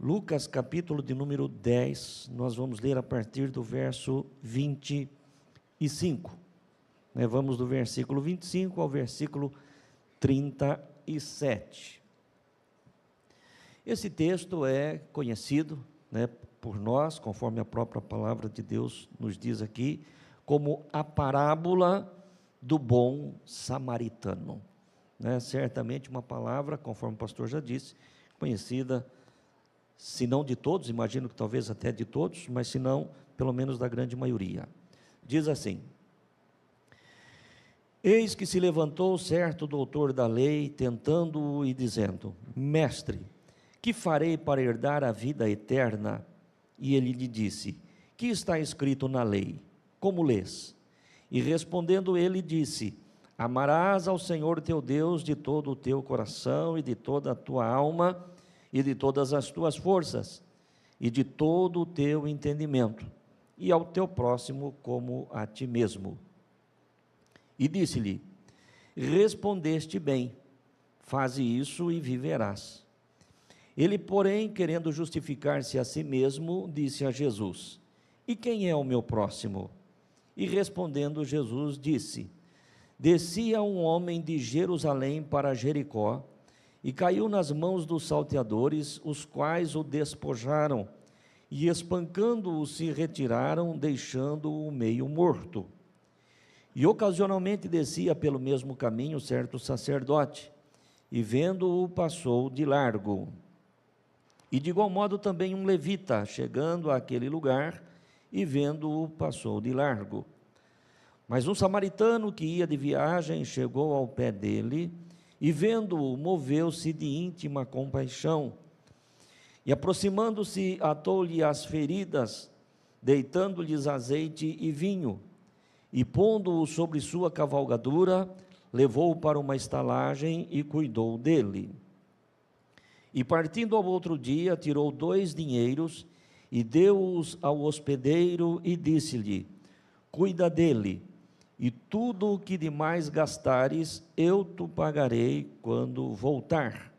Lucas, capítulo de número 10, nós vamos ler a partir do verso 25. Vamos do versículo 25 ao versículo 37. Esse texto é conhecido, por nós, conforme a própria palavra de Deus nos diz aqui, como a parábola do bom samaritano. Certamente uma palavra, conforme o pastor já disse, conhecida, se não de todos, imagino que talvez até de todos, mas se não, pelo menos da grande maioria. Diz assim: eis que se levantou certo doutor da lei, tentando-o e dizendo: mestre, que farei para herdar a vida eterna? E ele lhe disse: que está escrito na lei? Como lês? E respondendo ele disse: amarás ao Senhor teu Deus de todo o teu coração e de toda a tua alma e de todas as tuas forças e de todo o teu entendimento, e ao teu próximo como a ti mesmo. E disse-lhe: respondeste bem, faze isso e viverás. Ele, porém, querendo justificar-se a si mesmo, disse a Jesus: e quem é o meu próximo? E respondendo Jesus disse: descia um homem de Jerusalém para Jericó, e caiu nas mãos dos salteadores, os quais o despojaram, e espancando-o se retiraram, deixando-o meio morto. E ocasionalmente descia pelo mesmo caminho certo sacerdote, e vendo-o passou de largo. E de igual modo também um levita, chegando àquele lugar, e vendo-o passou de largo. Mas um samaritano que ia de viagem chegou ao pé dele, e vendo-o, moveu-se de íntima compaixão, e aproximando-se, atou-lhe as feridas, deitando-lhes azeite e vinho, e pondo-o sobre sua cavalgadura, levou-o para uma estalagem e cuidou dele. E partindo ao outro dia, tirou 2 dinheiros, e deu-os ao hospedeiro, e disse-lhe: cuida dele, e tudo o que demais gastares, eu te pagarei quando voltar.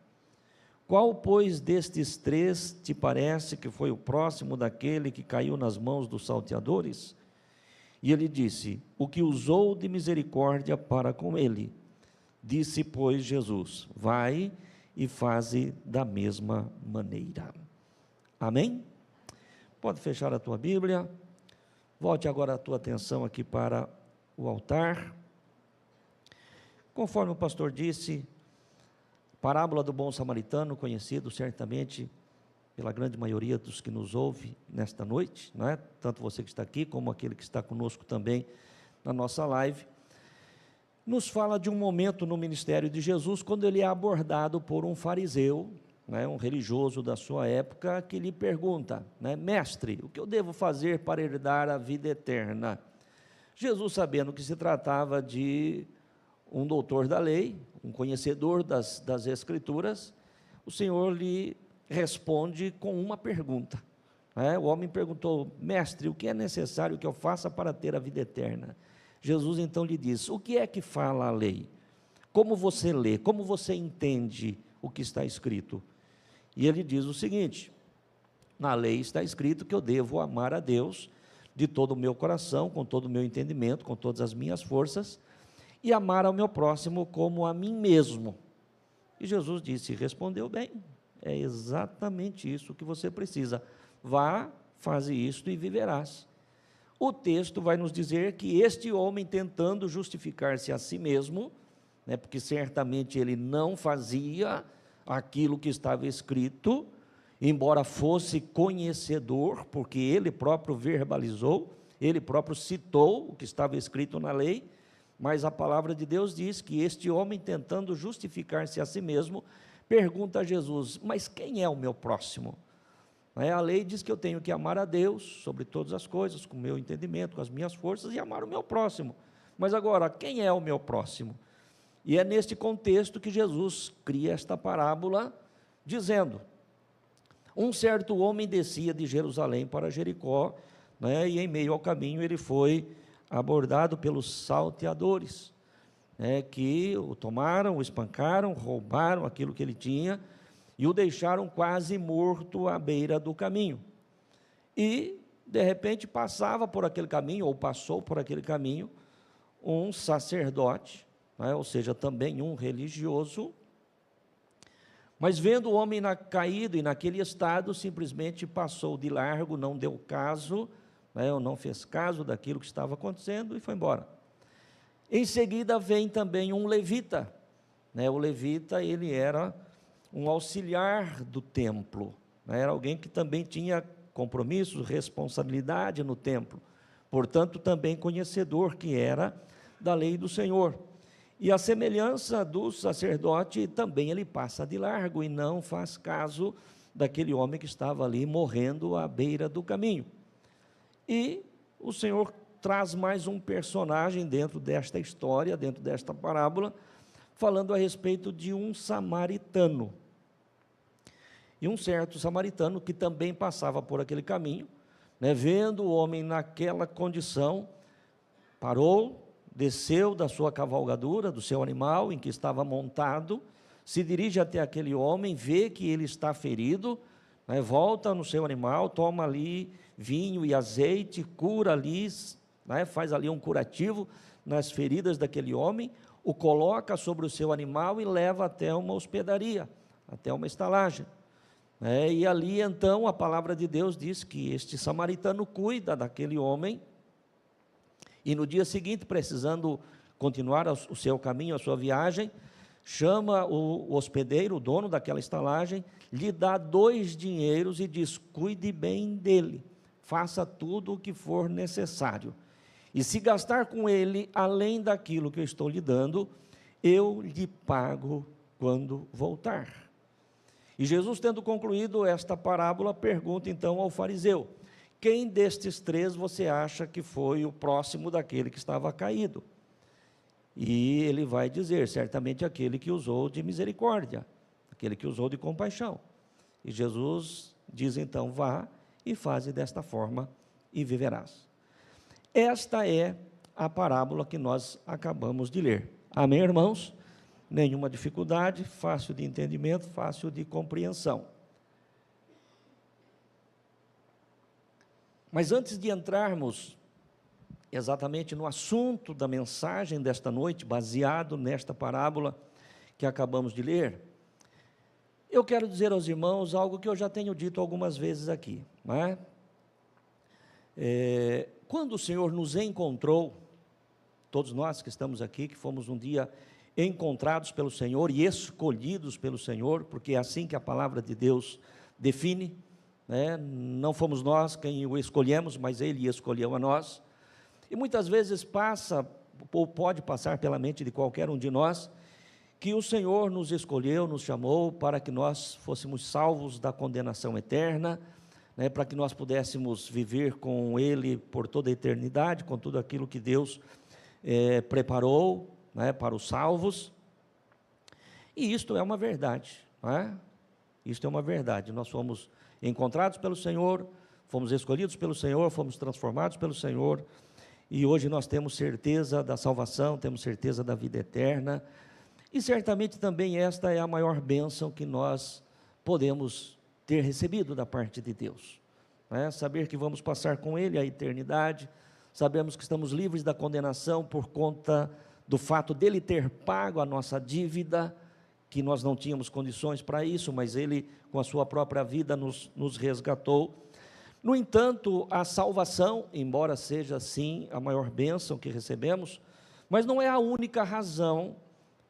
Qual, pois, destes 3 te parece que foi o próximo daquele que caiu nas mãos dos salteadores? E ele disse: o que usou de misericórdia para com ele. Disse, pois, Jesus: vai e faze da mesma maneira. Amém? Pode fechar a tua Bíblia. Volte agora a tua atenção aqui para o altar. Conforme o pastor disse, parábola do bom samaritano, conhecido certamente pela grande maioria dos que nos ouve nesta noite, tanto você que está aqui, como aquele que está conosco também na nossa live, nos fala de um momento no ministério de Jesus, quando ele é abordado por um fariseu, um religioso da sua época, que lhe pergunta: mestre, o que eu devo fazer para herdar a vida eterna? Jesus, sabendo que se tratava de um doutor da lei, um conhecedor das Escrituras, o Senhor lhe responde com uma pergunta. O homem perguntou: mestre, o que é necessário que eu faça para ter a vida eterna? Jesus então lhe diz: o que é que fala a lei? Como você lê? Como você entende o que está escrito? E ele diz o seguinte: na lei está escrito que eu devo amar a Deus de todo o meu coração, com todo o meu entendimento, com todas as minhas forças, e amar ao meu próximo como a mim mesmo. E Jesus disse: respondeu bem, é exatamente isso que você precisa. Vá, faze isto e viverás. O texto vai nos dizer que este homem, tentando justificar-se a si mesmo, porque certamente ele não fazia aquilo que estava escrito, embora fosse conhecedor, porque ele próprio verbalizou, ele próprio citou o que estava escrito na lei, mas a palavra de Deus diz que este homem, tentando justificar-se a si mesmo, pergunta a Jesus: mas quem é o meu próximo? A lei diz que eu tenho que amar a Deus sobre todas as coisas, com o meu entendimento, com as minhas forças, e amar o meu próximo. Mas agora, quem é o meu próximo? E é neste contexto que Jesus cria esta parábola, dizendo: um certo homem descia de Jerusalém para Jericó, e em meio ao caminho ele foi abordado pelos salteadores, que o tomaram, o espancaram, roubaram aquilo que ele tinha, e o deixaram quase morto à beira do caminho. E, de repente, passava por aquele caminho, ou passou por aquele caminho, um sacerdote, né, ou seja, também um religioso, mas vendo o homem caído e naquele estado, simplesmente passou de largo, não deu caso, né, ou não fez caso daquilo que estava acontecendo e foi embora. Em seguida vem também um levita, né, o levita, ele era um auxiliar do templo, né, era alguém que também tinha compromissos, responsabilidade no templo, portanto, também conhecedor que era da lei do Senhor. E a semelhança do sacerdote, também ele passa de largo e não faz caso daquele homem que estava ali morrendo à beira do caminho. E o Senhor traz mais um personagem dentro desta história, dentro desta parábola, falando a respeito de um samaritano. E um certo samaritano que também passava por aquele caminho, né, vendo o homem naquela condição, parou, desceu da sua cavalgadura, do seu animal em que estava montado, se dirige até aquele homem, vê que ele está ferido, né, volta no seu animal, toma ali vinho e azeite, cura ali, né, faz ali um curativo nas feridas daquele homem, o coloca sobre o seu animal e leva até uma hospedaria, até uma estalagem. E ali então a palavra de Deus diz que este samaritano cuida daquele homem, e no dia seguinte, precisando continuar o seu caminho, a sua viagem, chama o hospedeiro, o dono daquela estalagem, lhe dá 2 dinheiros e diz: cuide bem dele, faça tudo o que for necessário. E se gastar com ele, além daquilo que eu estou lhe dando, eu lhe pago quando voltar. E Jesus, tendo concluído esta parábola, pergunta então ao fariseu: quem destes 3 você acha que foi o próximo daquele que estava caído? E ele vai dizer, certamente aquele que usou de misericórdia, aquele que usou de compaixão. E Jesus diz então: vá e faze desta forma e viverás. Esta é a parábola que nós acabamos de ler. Amém, irmãos? Nenhuma dificuldade, fácil de entendimento, fácil de compreensão. Mas antes de entrarmos exatamente no assunto da mensagem desta noite, baseado nesta parábola que acabamos de ler, eu quero dizer aos irmãos algo que eu já tenho dito algumas vezes aqui, não é? Quando o Senhor nos encontrou, todos nós que estamos aqui, que fomos um dia encontrados pelo Senhor e escolhidos pelo Senhor, porque é assim que a palavra de Deus define, né? Não fomos nós quem o escolhemos, mas Ele escolheu a nós. E muitas vezes passa, ou pode passar pela mente de qualquer um de nós, que o Senhor nos escolheu, nos chamou para que nós fôssemos salvos da condenação eterna, né, para que nós pudéssemos viver com Ele por toda a eternidade, com tudo aquilo que Deus preparou, né, para os salvos. E isto é uma verdade, não é? Isto é uma verdade. Nós fomos encontrados pelo Senhor, fomos escolhidos pelo Senhor, fomos transformados pelo Senhor, e hoje nós temos certeza da salvação, temos certeza da vida eterna, e certamente também esta é a maior bênção que nós podemos ter recebido da parte de Deus, né? Saber que vamos passar com Ele a eternidade, sabemos que estamos livres da condenação por conta do fato dEle ter pago a nossa dívida, que nós não tínhamos condições para isso, mas Ele, com a sua própria vida, nos resgatou. No entanto, a salvação, embora seja sim a maior bênção que recebemos, mas não é a única razão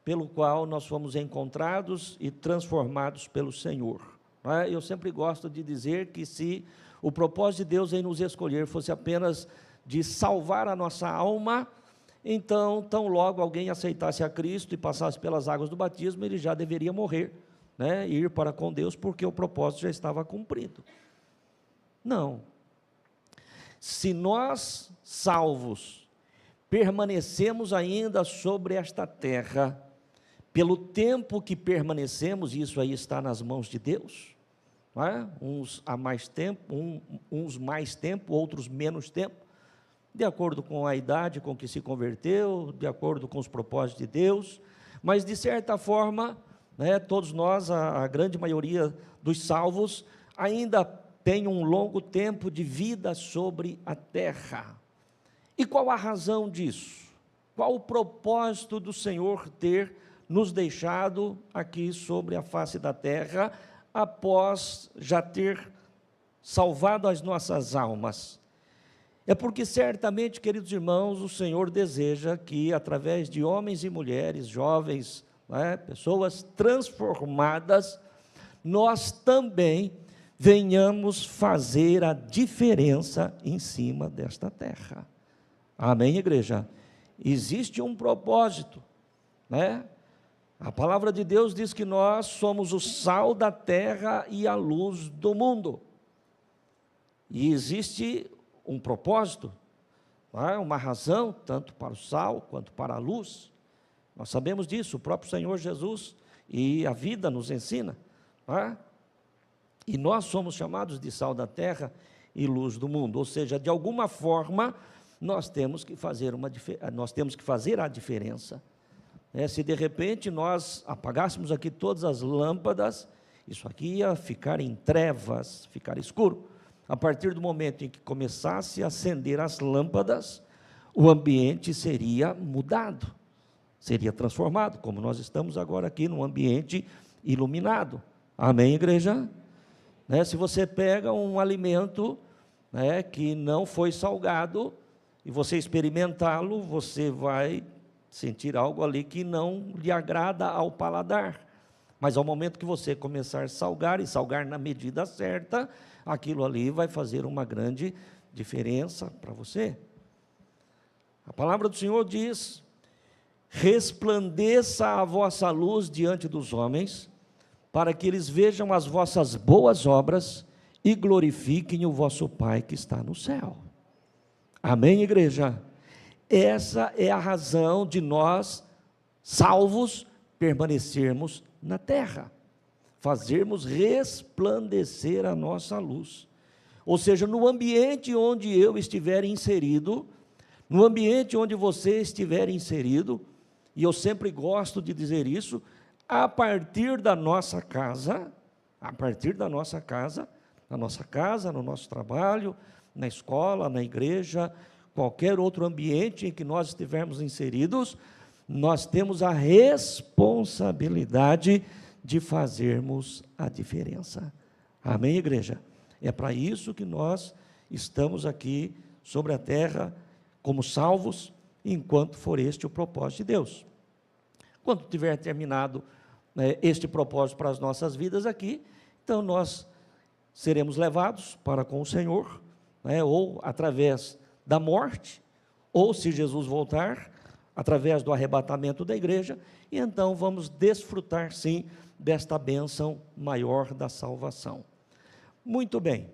pelo qual nós fomos encontrados e transformados pelo Senhor, não é? Eu sempre gosto de dizer que se o propósito de Deus em nos escolher fosse apenas de salvar a nossa alma, então, tão logo alguém aceitasse a Cristo e passasse pelas águas do batismo, ele já deveria morrer, né, e ir para com Deus, porque o propósito já estava cumprido. Não. Se nós, salvos, permanecemos ainda sobre esta terra, pelo tempo que permanecemos, e isso aí está nas mãos de Deus, não é? Uns há mais tempo, uns mais tempo, outros menos tempo, de acordo com a idade com que se converteu, de acordo com os propósitos de Deus, mas de certa forma, né? Todos nós, a grande maioria dos salvos, ainda tem um longo tempo de vida sobre a terra. E qual a razão disso? Qual o propósito do Senhor ter nos deixado aqui sobre a face da terra, após já ter salvado as nossas almas? É porque certamente, queridos irmãos, o Senhor deseja que, através de homens e mulheres, jovens, né, pessoas transformadas, nós também venhamos fazer a diferença em cima desta terra. Amém, igreja? Existe um propósito, né? A palavra de Deus diz que nós somos o sal da terra e a luz do mundo. E existe um propósito, uma razão, tanto para o sal quanto para a luz. Nós sabemos disso, o próprio Senhor Jesus e a vida nos ensina. E nós somos chamados de sal da terra e luz do mundo, ou seja, de alguma forma, nós temos que fazer a diferença. Se de repente nós apagássemos aqui todas as lâmpadas, isso aqui ia ficar em trevas, ficar escuro. A partir do momento em que começasse a acender as lâmpadas, o ambiente seria mudado, seria transformado, como nós estamos agora aqui num ambiente iluminado. Amém, igreja? Se você pega um alimento, que não foi salgado, e você experimentá-lo, você vai sentir algo ali que não lhe agrada ao paladar. Mas ao momento que você começar a salgar, e salgar na medida certa, aquilo ali vai fazer uma grande diferença para você. A palavra do Senhor diz: resplandeça a vossa luz diante dos homens, para que eles vejam as vossas boas obras e glorifiquem o vosso Pai que está no céu. Amém, igreja? Essa é a razão de nós, salvos, permanecermos na terra, fazermos resplandecer a nossa luz. Ou seja, no ambiente onde eu estiver inserido, no ambiente onde você estiver inserido, e eu sempre gosto de dizer isso, a partir da nossa casa, no nosso trabalho, na escola, na igreja, qualquer outro ambiente em que nós estivermos inseridos, nós temos a responsabilidade de fazermos a diferença. Amém, igreja? É para isso que nós estamos aqui sobre a terra, como salvos, enquanto for este o propósito de Deus. Quando tiver terminado este propósito para as nossas vidas aqui, então nós seremos levados para com o Senhor, ou através da morte, ou se Jesus voltar, através do arrebatamento da igreja, e então vamos desfrutar sim desta bênção maior da salvação. Muito bem,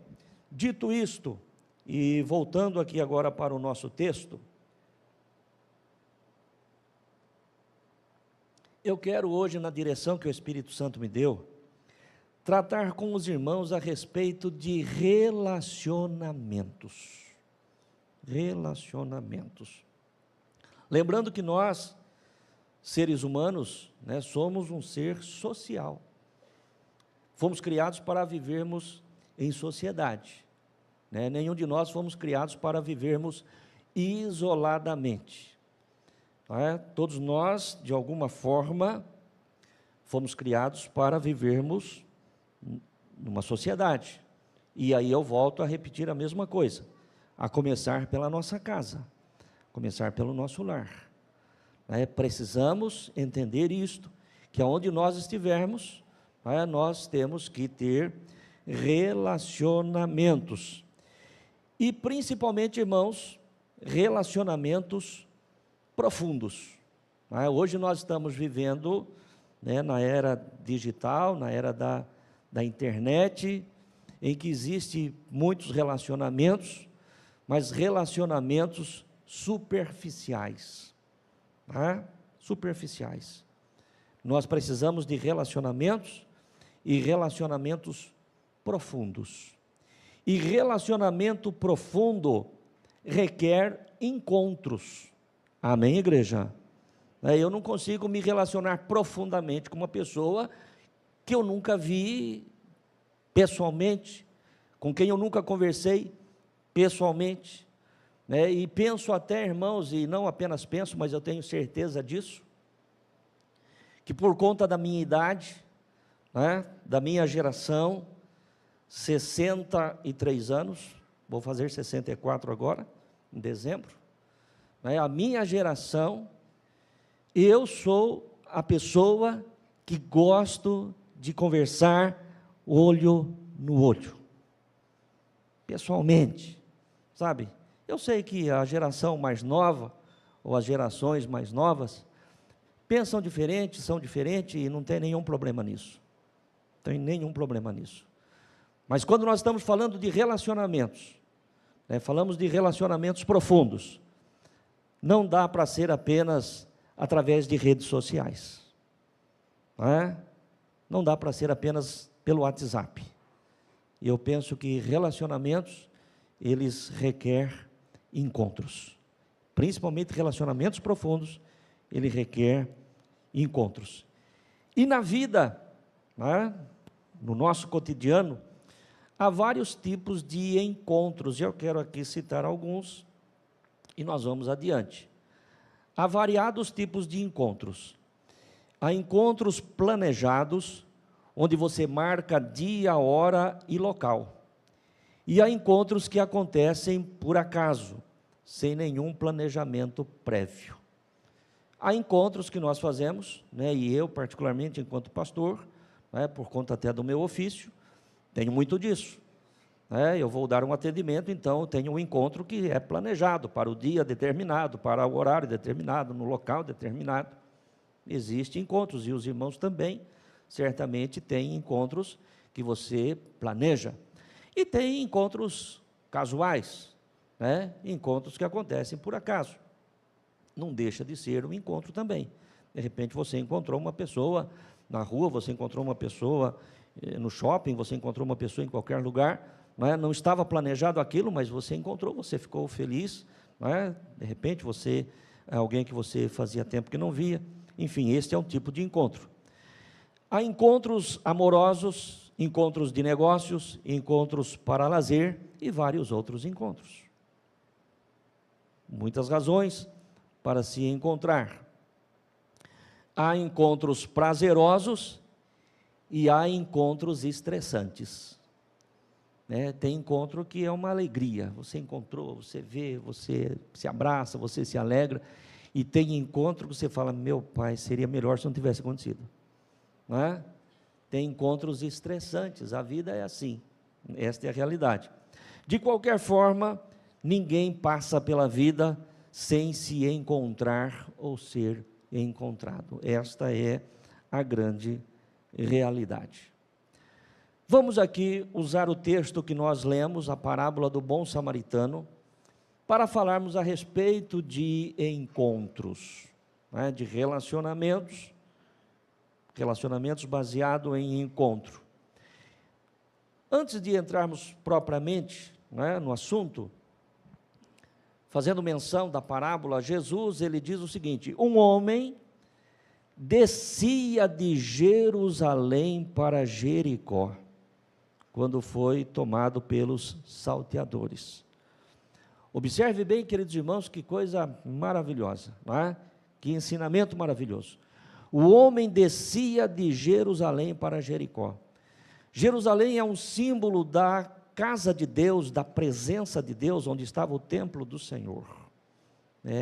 dito isto, e voltando aqui agora para o nosso texto, eu quero hoje, na direção que o Espírito Santo me deu, tratar com os irmãos a respeito de relacionamentos. Lembrando que nós, seres humanos, somos um ser social. Fomos criados para vivermos em sociedade. Nenhum de nós fomos criados para vivermos isoladamente. Todos nós, de alguma forma, fomos criados para vivermos numa sociedade. E aí eu volto a repetir a mesma coisa, a começar pela nossa casa, começar pelo nosso lar. Precisamos entender isto, que aonde nós estivermos, nós temos que ter relacionamentos. E principalmente, irmãos, relacionamentos profundos. Hoje nós estamos vivendo na era digital, na era da internet, em que existem muitos relacionamentos, mas relacionamentos superficiais. Superficiais. Nós precisamos de relacionamentos e relacionamentos profundos. E relacionamento profundo requer encontros. Amém, igreja? Eu não consigo me relacionar profundamente com uma pessoa que eu nunca vi pessoalmente, com quem eu nunca conversei pessoalmente, e penso até, irmãos, e não apenas penso, mas eu tenho certeza disso, que por conta da minha idade, da minha geração, 63 anos, vou fazer 64 agora, em dezembro, a minha geração, eu sou a pessoa que gosto de conversar olho no olho, pessoalmente, sabe? Eu sei que a geração mais nova, ou as gerações mais novas, pensam diferente, são diferentes, e não tem nenhum problema nisso, não tem nenhum problema nisso. Mas quando nós estamos falando de relacionamentos, falamos de relacionamentos profundos, não dá para ser apenas através de redes sociais, não dá para ser apenas pelo WhatsApp. E eu penso que relacionamentos, eles requerem encontros, principalmente relacionamentos profundos, ele requer encontros. E na vida, no nosso cotidiano, há vários tipos de encontros, eu quero aqui citar alguns, e nós vamos adiante. Há variados tipos de encontros. Há encontros planejados, onde você marca dia, hora e local. E há encontros que acontecem por acaso, sem nenhum planejamento prévio. Há encontros que nós fazemos, e eu particularmente enquanto pastor, por conta até do meu ofício, tenho muito disso. Eu vou dar um atendimento, então eu tenho um encontro que é planejado para o dia determinado, para o horário determinado, no local determinado. Existem encontros, e os irmãos também, certamente, têm encontros que você planeja. E tem encontros casuais, encontros que acontecem por acaso. Não deixa de ser um encontro também. De repente você encontrou uma pessoa na rua, você encontrou uma pessoa no shopping, você encontrou uma pessoa em qualquer lugar, não estava planejado aquilo, mas você encontrou, você ficou feliz, de repente você é alguém que você fazia tempo que não via. Enfim, este é um tipo de encontro. Há encontros amorosos, encontros de negócios, encontros para lazer e vários outros encontros. Muitas razões para se encontrar. Há encontros prazerosos e há encontros estressantes. Tem encontro que é uma alegria, você encontrou, você vê, você se abraça, você se alegra, e tem encontro que você fala, meu pai, seria melhor se não tivesse acontecido. Tem encontros estressantes, a vida é assim, esta é a realidade. De qualquer forma, ninguém passa pela vida sem se encontrar ou ser encontrado. Esta é a grande realidade. Vamos aqui usar o texto que nós lemos, a parábola do bom samaritano, para falarmos a respeito de encontros, de relacionamentos baseados em encontro. Antes de entrarmos propriamente no assunto, fazendo menção da parábola, Jesus, ele diz o seguinte: um homem descia de Jerusalém para Jericó, quando foi tomado pelos salteadores. Observe bem, queridos irmãos, que coisa maravilhosa, que ensinamento maravilhoso. O homem descia de Jerusalém para Jericó. Jerusalém é um símbolo da casa de Deus, da presença de Deus, onde estava o templo do Senhor.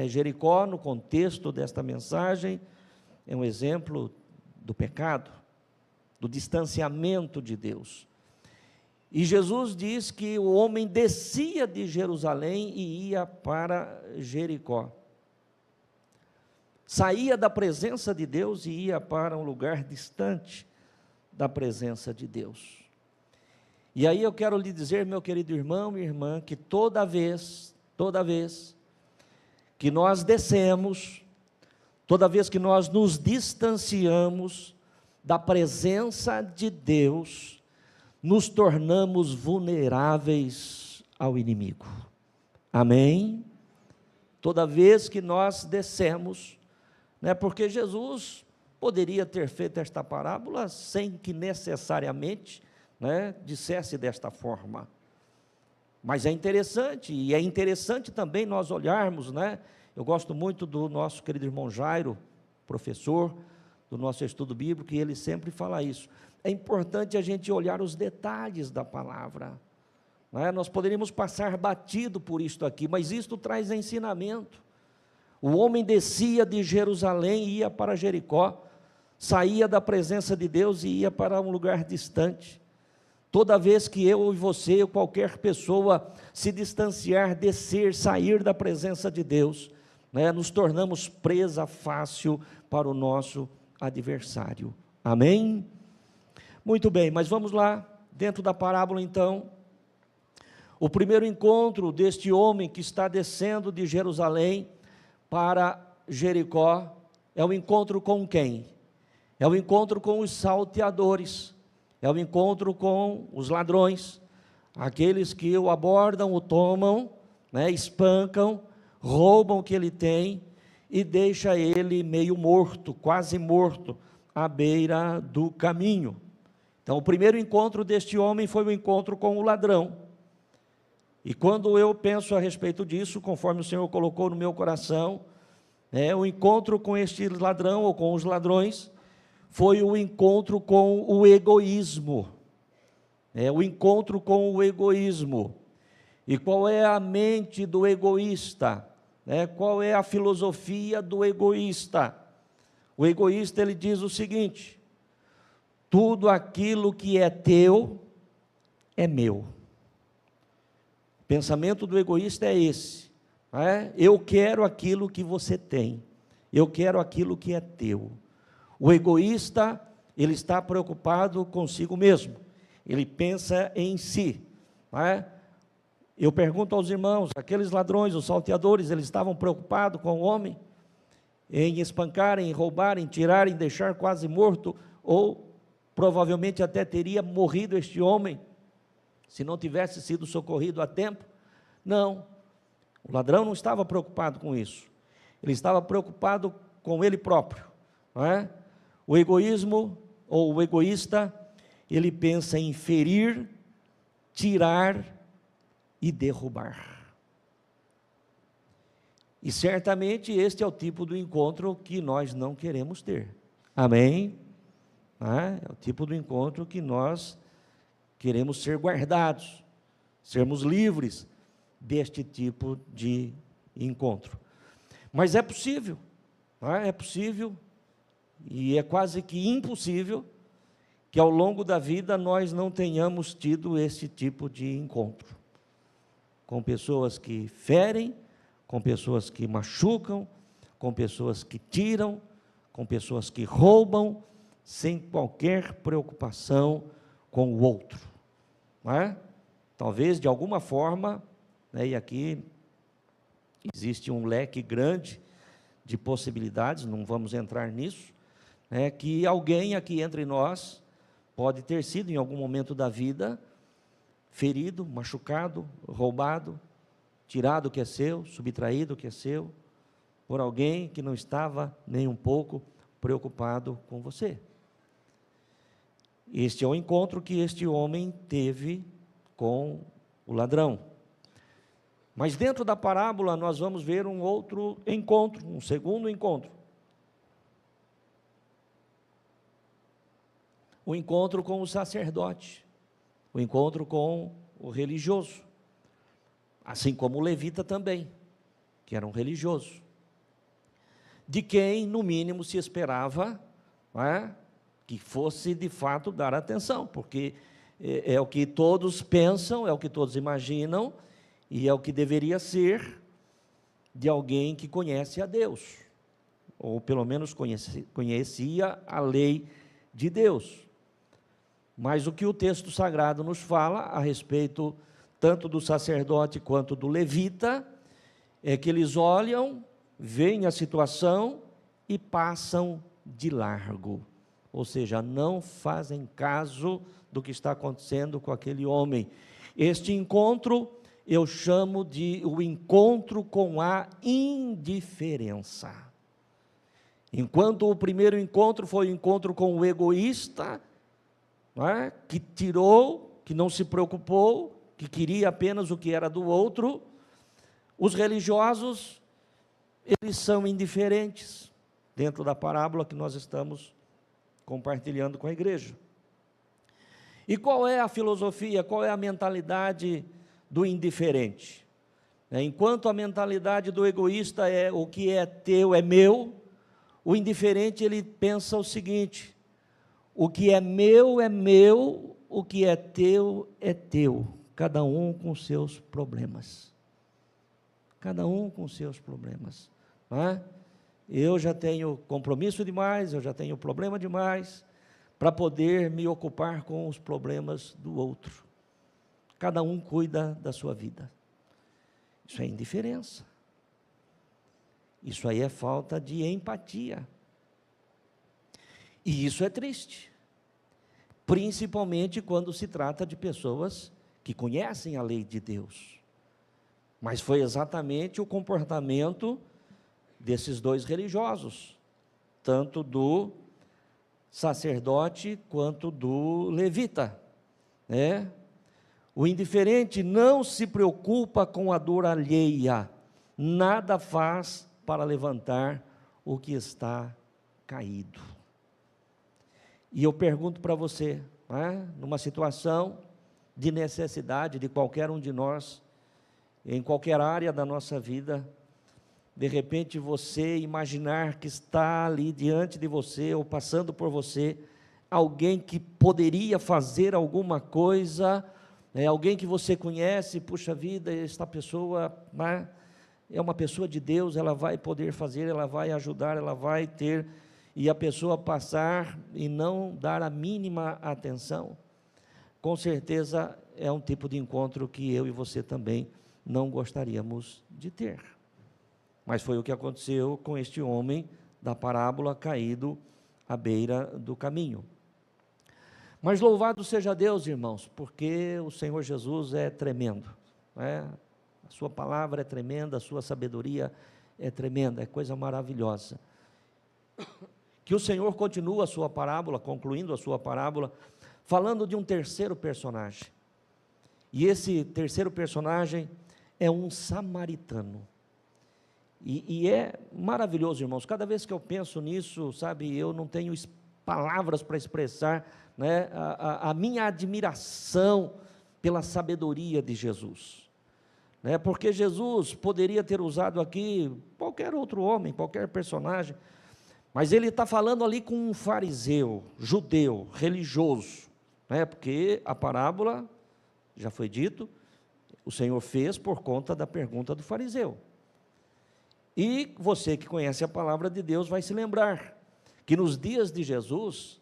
Jericó, no contexto desta mensagem, é um exemplo do pecado, do distanciamento de Deus. E Jesus diz que o homem descia de Jerusalém e ia para Jericó. Saía da presença de Deus e ia para um lugar distante da presença de Deus. E aí eu quero lhe dizer, meu querido irmão e irmã, que toda vez que nós descemos, toda vez que nós nos distanciamos da presença de Deus, nos tornamos vulneráveis ao inimigo. Amém? Toda vez que nós descemos, né? Porque Jesus poderia ter feito esta parábola sem que necessariamente, né, dissesse desta forma. Mas é interessante, e é interessante também nós olharmos, né? Eu gosto muito do nosso querido irmão Jairo, professor do nosso estudo bíblico, e ele sempre fala isso. É importante a gente olhar os detalhes da palavra, né? Nós poderíamos passar batido por isto aqui, mas isto traz ensinamento. O homem descia de Jerusalém e ia para Jericó, saía da presença de Deus e ia para um lugar distante. Toda vez que eu e você, ou qualquer pessoa, se distanciar, descer, sair da presença de Deus, né, nos tornamos presa fácil para o nosso adversário. Amém? Muito bem, mas vamos lá, dentro da parábola então. O primeiro encontro deste homem que está descendo de Jerusalém para Jericó é o encontro com quem? É o encontro com os salteadores, é o encontro com os ladrões, aqueles que o abordam, o tomam, né, espancam, roubam o que ele tem e deixa ele meio morto, quase morto, à beira do caminho. Então, o primeiro encontro deste homem foi o encontro com o ladrão. E quando eu penso a respeito disso, conforme o Senhor colocou no meu coração, o encontro com este ladrão, ou com os ladrões, foi o encontro com o egoísmo. O encontro com o egoísmo. E qual é a mente do egoísta? Qual é a filosofia do egoísta? O egoísta, ele diz o seguinte: tudo aquilo que é teu é meu. O pensamento do egoísta é esse. Eu quero aquilo que você tem. Eu quero aquilo que é teu. O egoísta, ele está preocupado consigo mesmo. Ele pensa em si. Eu pergunto aos irmãos, aqueles ladrões, os salteadores, eles estavam preocupados com o homem? Em espancarem, em roubarem, tirarem, deixar quase morto, ou provavelmente até teria morrido este homem, se não tivesse sido socorrido a tempo? Não, o ladrão não estava preocupado com isso, ele estava preocupado com ele próprio, não é? O egoísmo, ou o egoísta, ele pensa em ferir, tirar e derrubar. E certamente este é o tipo do encontro que nós não queremos ter. Amém? É o tipo do encontro que nós queremos ser guardados, sermos livres deste tipo de encontro. Mas é possível, é possível, e é quase que impossível, que ao longo da vida nós não tenhamos tido esse tipo de encontro. Com pessoas que ferem, com pessoas que machucam, com pessoas que tiram, com pessoas que roubam, sem qualquer preocupação com o outro. Não é? Talvez, de alguma forma, e aqui existe um leque grande de possibilidades, não vamos entrar nisso, que alguém aqui entre nós pode ter sido, em algum momento da vida, ferido, machucado, roubado, tirado o que é seu, subtraído o que é seu, por alguém que não estava nem um pouco preocupado com você. Este é o encontro que este homem teve com o ladrão. Mas dentro da parábola nós vamos ver um outro encontro, um segundo encontro. O encontro com o sacerdote, o encontro com o religioso, assim como o levita também, que era um religioso, de quem, no mínimo, se esperava que fosse, de fato, dar atenção, porque é o que todos pensam, é o que todos imaginam, e é o que deveria ser de alguém que conhece a Deus, ou pelo menos conhecia a lei de Deus. Mas o que o texto sagrado nos fala a respeito tanto do sacerdote quanto do levita, é que eles olham, veem a situação e passam de largo, ou seja, não fazem caso do que está acontecendo com aquele homem. Este encontro eu chamo de o encontro com a indiferença. Enquanto o primeiro encontro foi o encontro com o egoísta, não é? Que tirou, que não se preocupou, que queria apenas o que era do outro, os religiosos, eles são indiferentes, dentro da parábola que nós estamos compartilhando com a igreja. E qual é a filosofia, qual é a mentalidade do indiferente? Enquanto a mentalidade do egoísta é o que é teu é meu, o indiferente ele pensa o seguinte: o que é meu, o que é teu, cada um com seus problemas. Cada um com seus problemas. Não é? Eu já tenho compromisso demais, eu já tenho problema demais, para poder me ocupar com os problemas do outro. Cada um cuida da sua vida. Isso é indiferença. Isso aí é falta de empatia. E isso é triste. Principalmente quando se trata de pessoas que conhecem a lei de Deus. Mas foi exatamente o comportamento desses dois religiosos, tanto do sacerdote quanto do levita, né? O indiferente não se preocupa com a dor alheia, nada faz para levantar o que está caído. E eu pergunto para você, né, numa situação de necessidade de qualquer um de nós, em qualquer área da nossa vida, de repente você imaginar que está ali diante de você, ou passando por você, alguém que poderia fazer alguma coisa, alguém que você conhece, puxa vida, esta pessoa, né, é uma pessoa de Deus, ela vai poder fazer, ela vai ajudar, ela vai ter, e a pessoa passar e não dar a mínima atenção, com certeza é um tipo de encontro que eu e você também não gostaríamos de ter. Mas foi o que aconteceu com este homem da parábola caído à beira do caminho. Mas louvado seja Deus, irmãos, porque o Senhor Jesus é tremendo, né? A sua palavra é tremenda, a sua sabedoria é tremenda, é coisa maravilhosa. Que o Senhor continua a sua parábola, concluindo a sua parábola, falando de um terceiro personagem. E esse terceiro personagem é um samaritano. E é maravilhoso, irmãos, cada vez que eu penso nisso, sabe, eu não tenho palavras para expressar, né, a minha admiração pela sabedoria de Jesus, né, porque Jesus poderia ter usado aqui qualquer outro homem, qualquer personagem, mas ele está falando ali com um fariseu, judeu, religioso, né, porque a parábola, já foi dito, o Senhor fez por conta da pergunta do fariseu. E você que conhece a palavra de Deus vai se lembrar que nos dias de Jesus,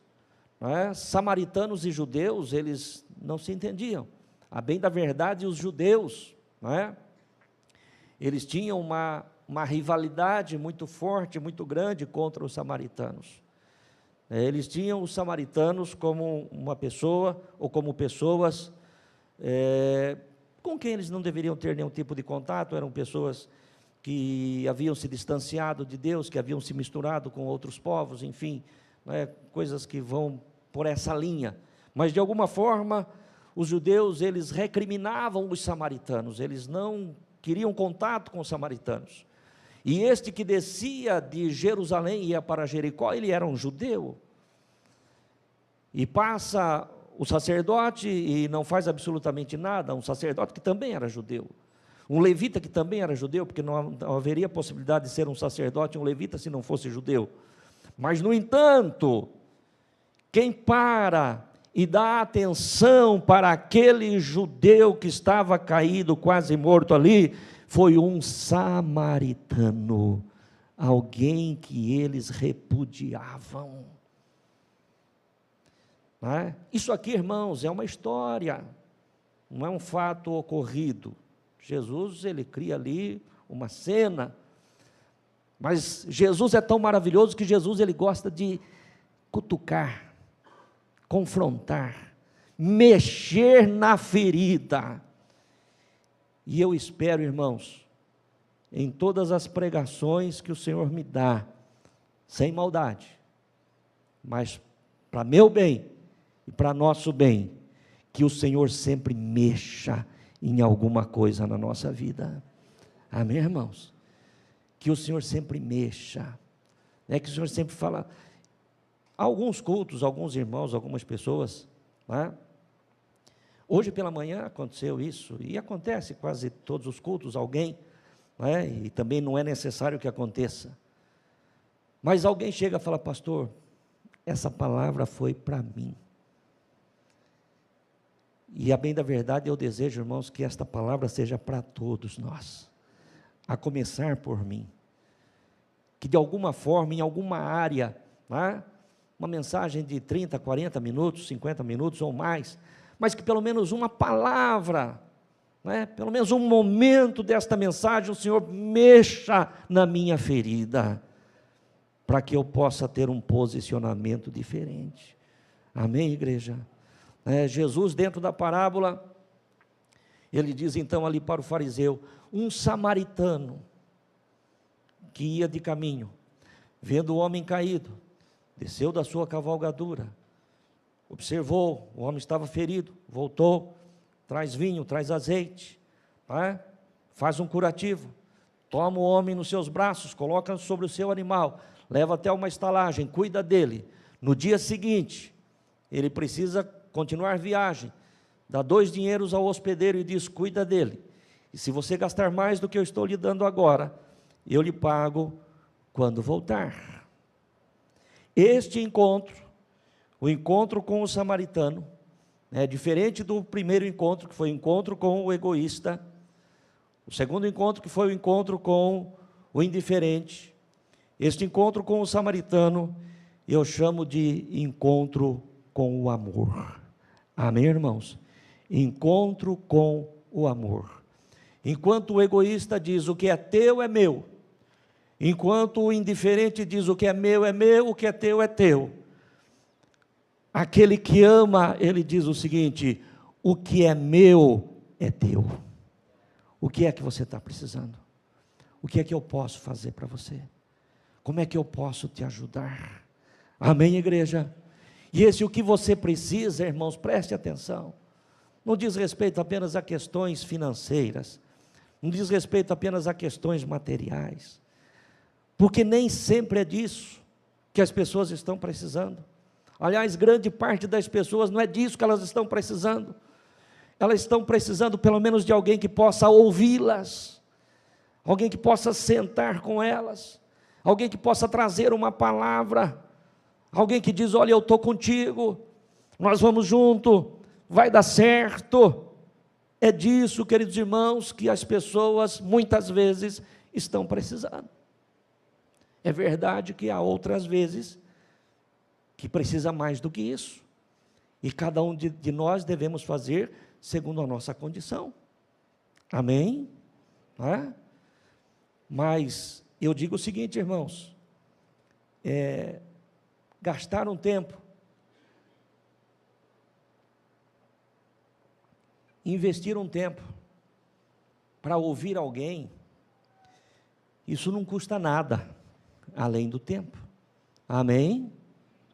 né, samaritanos e judeus, eles não se entendiam. A bem da verdade, os judeus, né, eles tinham uma rivalidade muito forte, muito grande contra os samaritanos. Eles tinham os samaritanos como uma pessoa, ou como pessoas com quem eles não deveriam ter nenhum tipo de contato, eram pessoas que haviam se distanciado de Deus, que haviam se misturado com outros povos, enfim, né, coisas que vão por essa linha. Mas, de alguma forma, os judeus, eles recriminavam os samaritanos, eles não queriam contato com os samaritanos. E este que descia de Jerusalém e ia para Jericó, ele era um judeu. E passa o sacerdote e não faz absolutamente nada, um sacerdote que também era judeu. Um levita que também era judeu, porque não haveria possibilidade de ser um sacerdote, um levita, se não fosse judeu. Mas, no entanto, quem para e dá atenção para aquele judeu que estava caído, quase morto ali, foi um samaritano, alguém que eles repudiavam. Não é? Isso aqui, irmãos, é uma história, não é um fato ocorrido. Jesus, ele cria ali uma cena, mas Jesus é tão maravilhoso que Jesus, ele gosta de cutucar, confrontar, mexer na ferida. E eu espero, irmãos, em todas as pregações que o Senhor me dá, sem maldade, mas para meu bem e para nosso bem, que o Senhor sempre mexa em alguma coisa na nossa vida. Amém, irmãos? Que o Senhor sempre mexa, que o Senhor sempre fala. Alguns cultos, alguns irmãos, algumas pessoas, hoje pela manhã aconteceu isso, e acontece quase todos os cultos, alguém, e também não é necessário que aconteça, mas alguém chega e fala: pastor, essa palavra foi para mim, e a bem da verdade eu desejo, irmãos, que esta palavra seja para todos nós, a começar por mim, que de alguma forma, em alguma área, uma mensagem de 30, 40 minutos, 50 minutos ou mais, mas que pelo menos uma palavra, pelo menos um momento desta mensagem, o Senhor mexa na minha ferida, para que eu possa ter um posicionamento diferente. Amém, igreja? Jesus, dentro da parábola, ele diz então ali para o fariseu: um samaritano que ia de caminho, vendo o homem caído, desceu da sua cavalgadura, observou, o homem estava ferido, voltou, traz vinho, traz azeite, faz um curativo, toma o homem nos seus braços, coloca sobre o seu animal, leva até uma estalagem, cuida dele. No dia seguinte, ele precisa continuar viagem, dá 2 dinheiros ao hospedeiro e diz: cuida dele, e se você gastar mais do que eu estou lhe dando agora, eu lhe pago quando voltar. Este encontro, o encontro com o samaritano, é diferente do primeiro encontro, que foi o encontro com o egoísta, o segundo encontro, que foi o encontro com o indiferente. Este encontro com o samaritano, eu chamo de encontro com o amor. Amém, irmãos? Encontro com o amor. Enquanto o egoísta diz: o que é teu é meu, enquanto o indiferente diz: o que é meu, o que é teu, aquele que ama, ele diz o seguinte: o que é meu é teu. O que é que você está precisando? O que é que eu posso fazer para você? Como é que eu posso te ajudar? Amém, igreja? E esse o que você precisa, irmãos, preste atenção, não diz respeito apenas a questões financeiras, não diz respeito apenas a questões materiais, porque nem sempre é disso que as pessoas estão precisando. Aliás, grande parte das pessoas não é disso que elas estão precisando. Elas estão precisando pelo menos de alguém que possa ouvi-las, alguém que possa sentar com elas, alguém que possa trazer uma palavra, alguém que diz: olha, eu estou contigo, nós vamos junto, vai dar certo. É disso, queridos irmãos, que as pessoas muitas vezes estão precisando. É verdade que há outras vezes que precisa mais do que isso, e cada um de nós devemos fazer segundo a nossa condição. Amém? Mas eu digo o seguinte, irmãos, gastar um tempo, investir um tempo para ouvir alguém, isso não custa nada, além do tempo. Amém?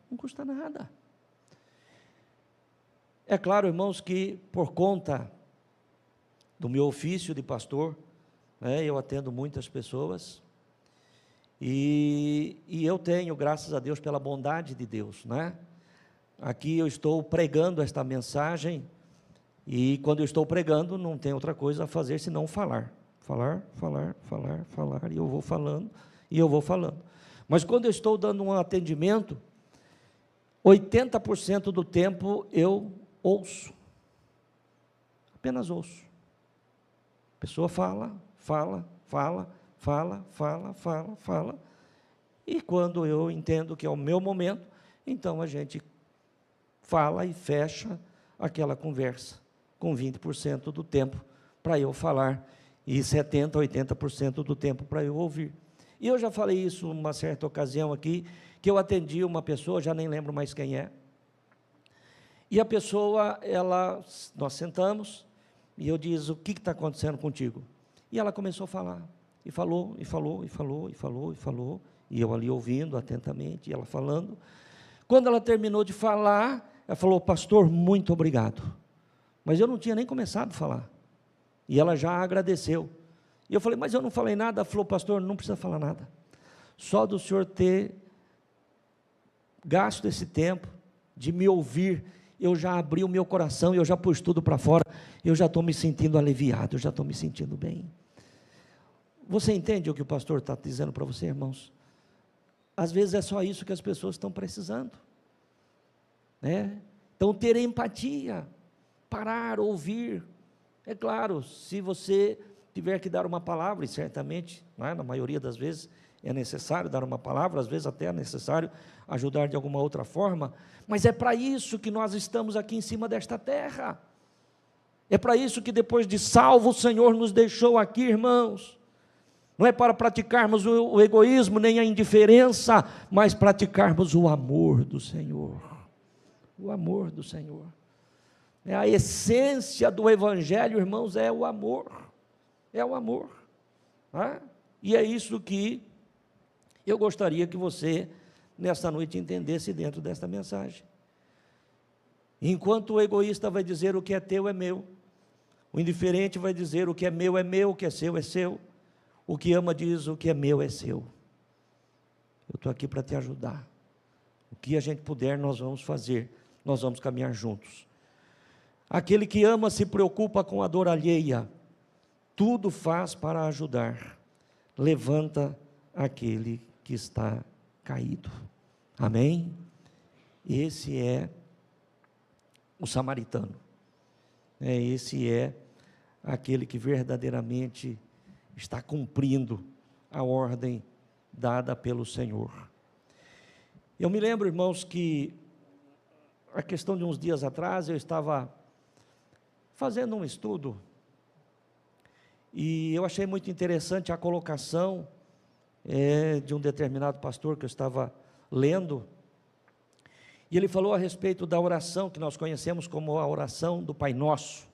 Não custa nada. É claro, irmãos, que por conta do meu ofício de pastor, eu atendo muitas pessoas, e eu tenho, graças a Deus, pela bondade de Deus, aqui eu estou pregando esta mensagem, e quando eu estou pregando, não tem outra coisa a fazer senão falar, e eu vou falando, mas quando eu estou dando um atendimento, 80% do tempo eu ouço, apenas ouço. A pessoa fala, e quando eu entendo que é o meu momento, então a gente fala e fecha aquela conversa, com 20% do tempo para eu falar, e 70%, 80% do tempo para eu ouvir. E eu já falei isso uma certa ocasião aqui, que eu atendi uma pessoa, já nem lembro mais quem é, e a pessoa, nós sentamos, e eu disse: o que está acontecendo contigo? E ela começou a falar, e falou, E eu ali ouvindo atentamente, e ela falando. Quando ela terminou de falar, ela falou: pastor, muito obrigado. Mas eu não tinha nem começado a falar. E ela já agradeceu. E eu falei: mas eu não falei nada. Ela falou: pastor, não precisa falar nada. Só do senhor ter gasto esse tempo de me ouvir, eu já abri o meu coração, eu já pus tudo para fora, eu já estou me sentindo aliviado, eu já estou me sentindo bem. Você entende o que o pastor está dizendo para você, irmãos? Às vezes é só isso que as pessoas estão precisando, né? Então, ter empatia, parar, ouvir. É claro, se você tiver que dar uma palavra, e certamente, né, na maioria das vezes, é necessário dar uma palavra, às vezes até é necessário ajudar de alguma outra forma, mas é para isso que nós estamos aqui em cima desta terra, é para isso que depois de salvo o Senhor nos deixou aqui, irmãos. Não é para praticarmos o egoísmo, nem a indiferença, mas praticarmos o amor do Senhor, o amor do Senhor. A essência do Evangelho, irmãos, é o amor, tá? E é isso que eu gostaria que você, nesta noite, entendesse dentro desta mensagem. Enquanto o egoísta vai dizer: o que é teu é meu, o indiferente vai dizer: o que é meu, o que é seu, o que ama diz: o que é meu é seu. Eu estou aqui para te ajudar. O que a gente puder, nós vamos fazer, nós vamos caminhar juntos. Aquele que ama se preocupa com a dor alheia, tudo faz para ajudar, levanta aquele que está caído. Amém? Esse é o samaritano. Esse é aquele que verdadeiramente está cumprindo a ordem dada pelo Senhor. Eu me lembro, irmãos, que a questão de uns dias atrás, eu estava fazendo um estudo, e eu achei muito interessante a colocação de um determinado pastor que eu estava lendo, e ele falou a respeito da oração que nós conhecemos como a oração do Pai Nosso.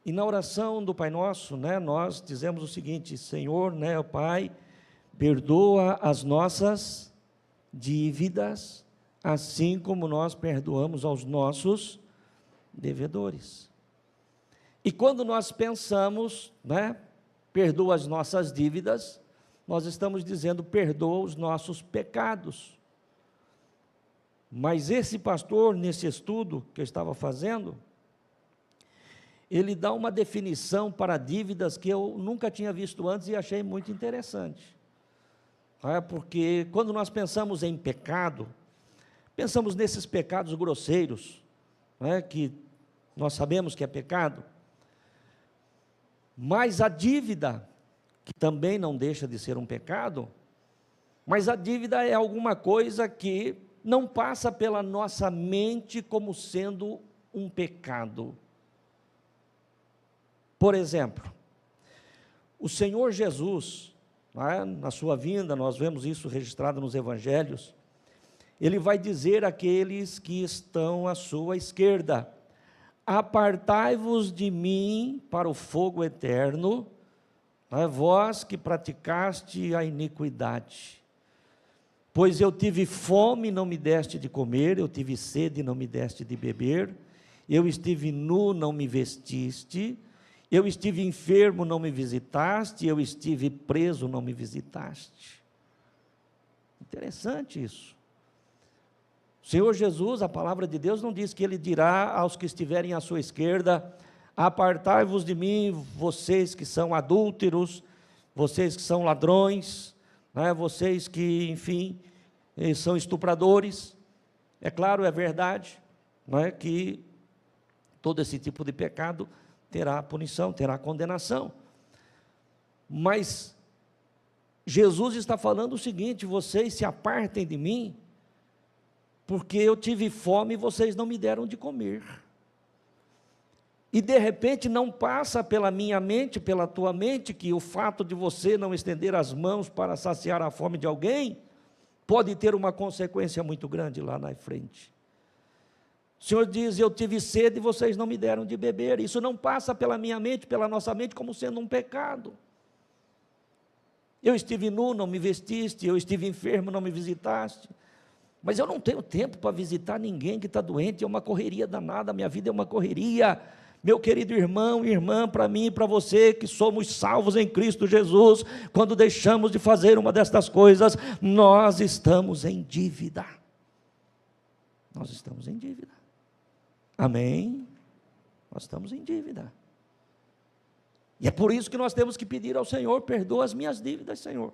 E na oração do Pai Nosso, nós dizemos o seguinte: Senhor, Pai, perdoa as nossas dívidas, assim como nós perdoamos aos nossos devedores. E quando nós pensamos, perdoa as nossas dívidas, nós estamos dizendo: perdoa os nossos pecados. Mas esse pastor, nesse estudo que eu estava fazendo, ele dá uma definição para dívidas que eu nunca tinha visto antes e achei muito interessante. Porque quando nós pensamos em pecado, pensamos nesses pecados grosseiros, que nós sabemos que é pecado, mas a dívida, que também não deixa de ser um pecado, mas a dívida é alguma coisa que não passa pela nossa mente como sendo um pecado. Por exemplo, o Senhor Jesus, na sua vinda, nós vemos isso registrado nos Evangelhos, ele vai dizer àqueles que estão à sua esquerda: apartai-vos de mim para o fogo eterno, vós que praticaste a iniquidade. Pois eu tive fome, não me deste de comer, eu tive sede, não me deste de beber, eu estive nu, não me vestiste, eu estive enfermo, não me visitaste, eu estive preso, não me visitaste. Interessante isso. O Senhor Jesus, a palavra de Deus não diz que Ele dirá aos que estiverem à sua esquerda: apartai-vos de mim, vocês que são adúlteros, vocês que são ladrões, vocês que, enfim, são estupradores. É claro, é verdade, que todo esse tipo de pecado terá punição, terá condenação. Mas Jesus está falando o seguinte: vocês se apartem de mim, porque eu tive fome e vocês não me deram de comer. E de repente não passa pela minha mente, pela tua mente, que o fato de você não estender as mãos para saciar a fome de alguém, pode ter uma consequência muito grande lá na frente. O Senhor diz: eu tive sede e vocês não me deram de beber. Isso não passa pela minha mente, pela nossa mente, como sendo um pecado. Eu estive nu, não me vestiste, eu estive enfermo, não me visitaste. Mas eu não tenho tempo para visitar ninguém que está doente, é uma correria danada, a minha vida é uma correria. Meu querido irmão e irmã, para mim e para você, que somos salvos em Cristo Jesus, quando deixamos de fazer uma destas coisas, nós estamos em dívida. Nós estamos em dívida. Amém? Nós estamos em dívida. E é por isso que nós temos que pedir ao Senhor: perdoa as minhas dívidas, Senhor.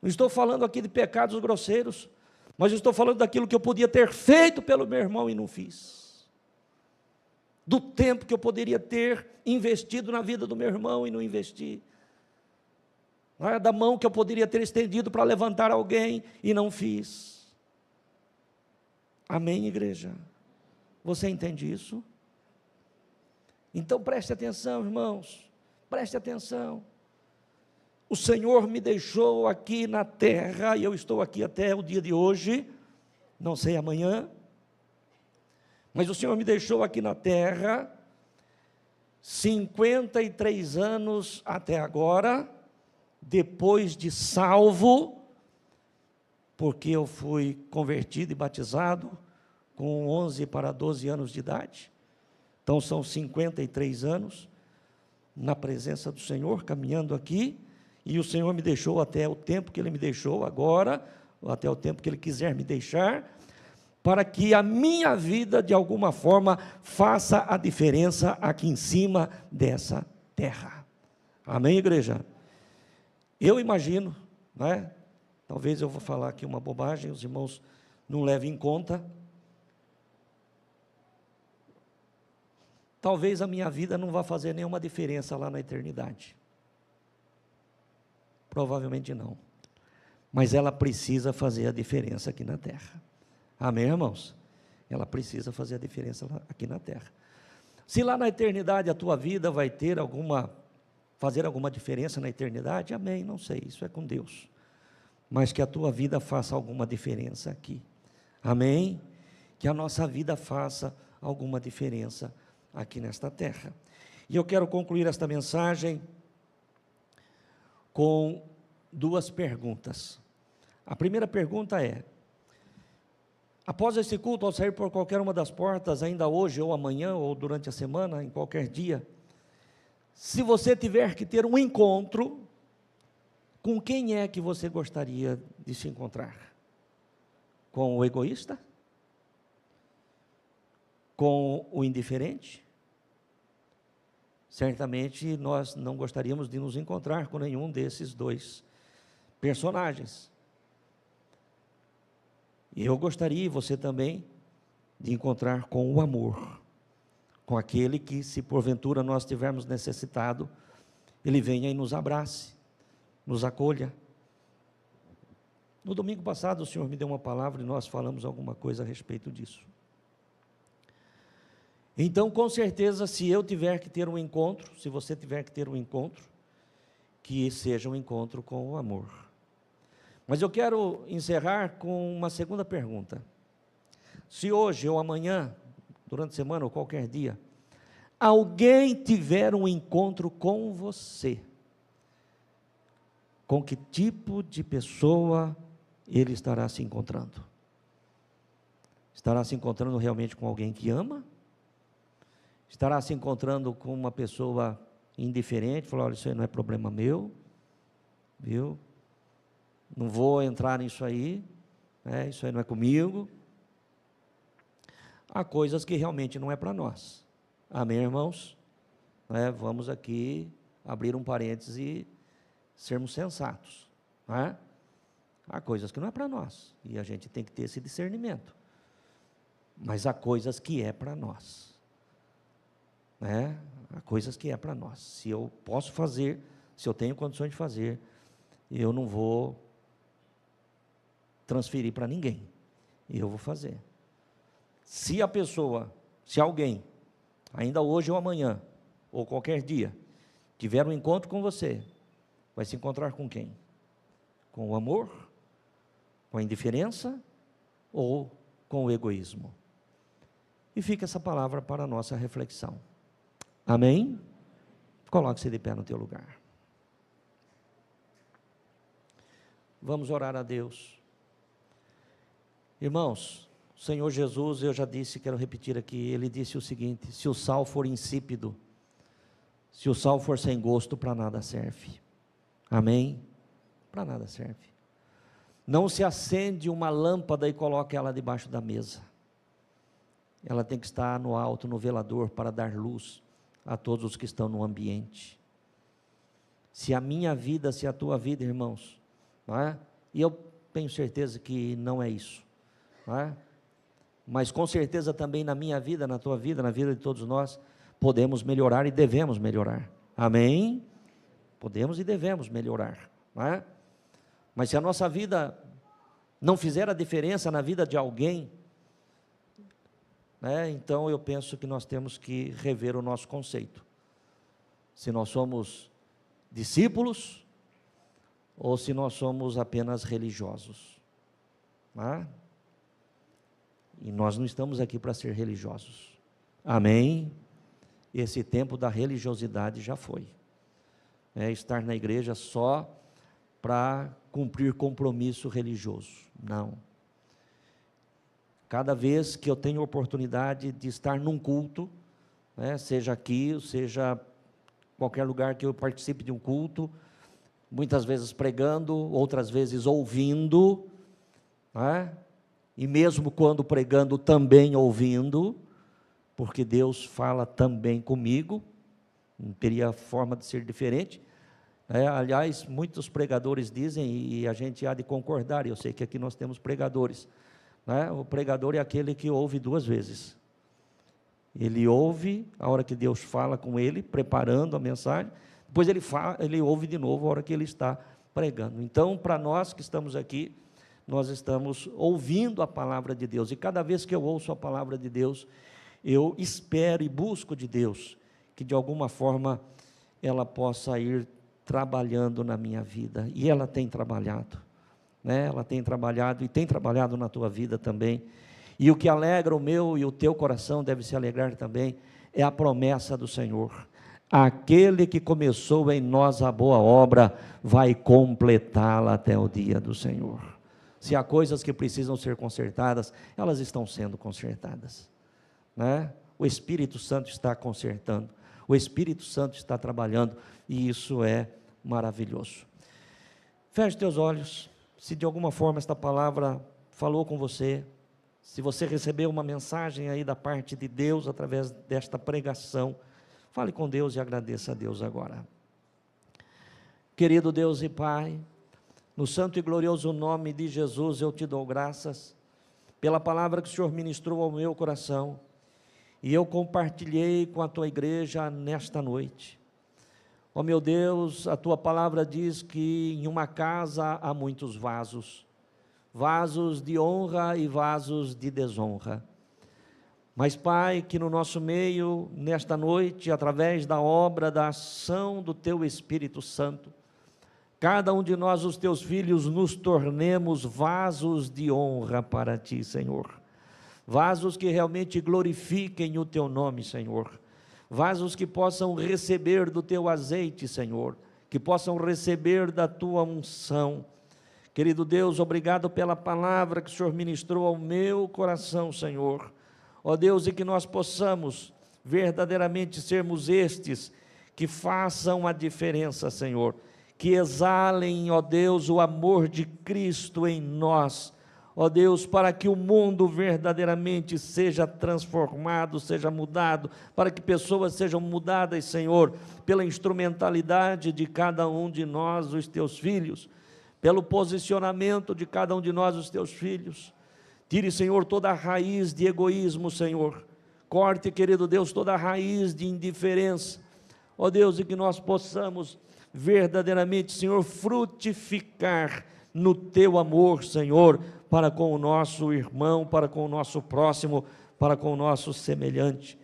Não estou falando aqui de pecados grosseiros, mas estou falando daquilo que eu podia ter feito pelo meu irmão e não fiz. Do tempo que eu poderia ter investido na vida do meu irmão e não investi. Da mão que eu poderia ter estendido para levantar alguém e não fiz. Amém, igreja? Você entende isso? Então preste atenção, irmãos, preste atenção. O Senhor me deixou aqui na terra, e eu estou aqui até o dia de hoje, não sei amanhã, mas o Senhor me deixou aqui na terra, 53 anos até agora, depois de salvo, porque eu fui convertido e batizado com 11 para 12 anos de idade, então são 53 anos, na presença do Senhor, caminhando aqui, e o Senhor me deixou até o tempo que Ele me deixou agora, ou até o tempo que Ele quiser me deixar, para que a minha vida, de alguma forma, faça a diferença aqui em cima dessa terra. Amém, igreja? Eu imagino, né? Talvez eu vou falar aqui uma bobagem, os irmãos não levem em conta. Talvez a minha vida não vá fazer nenhuma diferença lá na eternidade. Provavelmente não. Mas ela precisa fazer a diferença aqui na terra. Amém, irmãos? Ela precisa fazer a diferença aqui na terra. Se lá na eternidade a tua vida vai ter fazer alguma diferença na eternidade, amém, não sei, isso é com Deus. Mas que a tua vida faça alguma diferença aqui. Amém? Que a nossa vida faça alguma diferença aqui nesta terra. E eu quero concluir esta mensagem com duas perguntas. A primeira pergunta é: após esse culto, ao sair por qualquer uma das portas, ainda hoje ou amanhã, ou durante a semana, em qualquer dia, se você tiver que ter um encontro, com quem é que você gostaria de se encontrar? Com o egoísta? Com o indiferente? Certamente nós não gostaríamos de nos encontrar com nenhum desses dois personagens. E eu gostaria, e você também, de encontrar com o amor, com aquele que, se porventura nós tivermos necessitado, ele venha e nos abrace, nos acolha. No domingo passado o Senhor me deu uma palavra e nós falamos alguma coisa a respeito disso. Então, com certeza, se eu tiver que ter um encontro, se você tiver que ter um encontro, que seja um encontro com o amor. Mas eu quero encerrar com uma segunda pergunta. Se hoje ou amanhã, durante a semana ou qualquer dia, alguém tiver um encontro com você, com que tipo de pessoa ele estará se encontrando? Estará se encontrando realmente com alguém que ama? Estará se encontrando com uma pessoa indiferente, falar: olha, isso aí não é problema meu, viu? Não vou entrar nisso aí, isso aí não é comigo. Há coisas que realmente não é para nós. Amém, irmãos? Vamos aqui abrir um parênteses e sermos sensatos. Há coisas que não é para nós, e a gente tem que ter esse discernimento. Mas há coisas que é para nós. Há coisas que é para nós. Se eu posso fazer, se eu tenho condições de fazer, eu não vou transferir para ninguém. Eu vou fazer. Se a pessoa, se alguém, ainda hoje ou amanhã, ou qualquer dia, tiver um encontro com você, vai se encontrar com quem? Com o amor? Com a indiferença? Ou com o egoísmo? E fica essa palavra para a nossa reflexão. Amém? Coloque-se de pé no teu lugar. Vamos orar a Deus. Irmãos, o Senhor Jesus, eu já disse, quero repetir aqui, Ele disse o seguinte: se o sal for insípido, se o sal for sem gosto, para nada serve. Amém? Para nada serve. Não se acende uma lâmpada e coloca ela debaixo da mesa. Ela tem que estar no alto, no velador, para dar luz a todos os que estão no ambiente. Se a minha vida, se a tua vida, irmãos, não é? E eu tenho certeza que não é isso, não é? Mas com certeza também na minha vida, na tua vida, na vida de todos nós, podemos melhorar e devemos melhorar. Amém? Podemos e devemos melhorar, não é? Mas se a nossa vida não fizer a diferença na vida de alguém, né, então eu penso que nós temos que rever o nosso conceito. Se nós somos discípulos ou se nós somos apenas religiosos. Né? E nós não estamos aqui para ser religiosos. Amém? Esse tempo da religiosidade já foi. Estar na igreja só para cumprir compromisso religioso. Não. Cada vez que eu tenho oportunidade de estar num culto, seja aqui, seja qualquer lugar que eu participe de um culto, muitas vezes pregando, outras vezes ouvindo, e mesmo quando pregando também ouvindo, porque Deus fala também comigo, não teria forma de ser diferente. Aliás, muitos pregadores dizem, e a gente há de concordar, eu sei que aqui nós temos pregadores, o pregador é aquele que ouve duas vezes. Ele ouve a hora que Deus fala com ele, preparando a mensagem, depois ele ouve de novo a hora que ele está pregando. Então, para nós que estamos aqui, nós estamos ouvindo a palavra de Deus, e cada vez que eu ouço a palavra de Deus, eu espero e busco de Deus, que de alguma forma ela possa ir trabalhando na minha vida, e ela tem trabalhado, ela tem trabalhado e tem trabalhado na tua vida também, e o que alegra o meu e o teu coração deve se alegrar também, é a promessa do Senhor: aquele que começou em nós a boa obra, vai completá-la até o dia do Senhor. Se há coisas que precisam ser consertadas, elas estão sendo consertadas, o Espírito Santo está consertando, o Espírito Santo está trabalhando, e isso é maravilhoso. Feche teus olhos. Se de alguma forma esta palavra falou com você, se você recebeu uma mensagem aí da parte de Deus através desta pregação, fale com Deus e agradeça a Deus agora. Querido Deus e Pai, no santo e glorioso nome de Jesus, eu te dou graças pela palavra que o Senhor ministrou ao meu coração, e eu compartilhei com a tua igreja nesta noite. Ó meu Deus, a tua palavra diz que em uma casa há muitos vasos, vasos de honra e vasos de desonra. Mas, Pai, que no nosso meio, nesta noite, através da obra, da ação do teu Espírito Santo, cada um de nós, os teus filhos, nos tornemos vasos de honra para ti, Senhor. Vasos que realmente glorifiquem o teu nome, Senhor. Vasos que possam receber do teu azeite, Senhor, que possam receber da tua unção. Querido Deus, obrigado pela palavra que o Senhor ministrou ao meu coração, Senhor. Ó Deus, e que nós possamos verdadeiramente sermos estes que façam a diferença, Senhor, que exalem, ó Deus, o amor de Cristo em nós, ó Deus, para que o mundo verdadeiramente seja transformado, seja mudado, para que pessoas sejam mudadas, Senhor, pela instrumentalidade de cada um de nós, os teus filhos, pelo posicionamento de cada um de nós, os teus filhos. Tire, Senhor, toda a raiz de egoísmo, Senhor. Corte, querido Deus, toda a raiz de indiferença, ó Deus, e que nós possamos verdadeiramente, Senhor, frutificar no teu amor, Senhor, para com o nosso irmão, para com o nosso próximo, para com o nosso semelhante.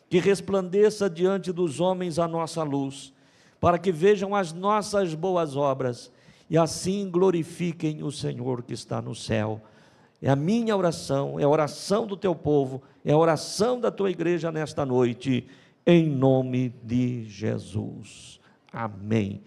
Que resplandeça diante dos homens a nossa luz, para que vejam as nossas boas obras e assim glorifiquem o Senhor que está no céu. É a minha oração, é a oração do teu povo, é a oração da tua igreja nesta noite, em nome de Jesus. Amém.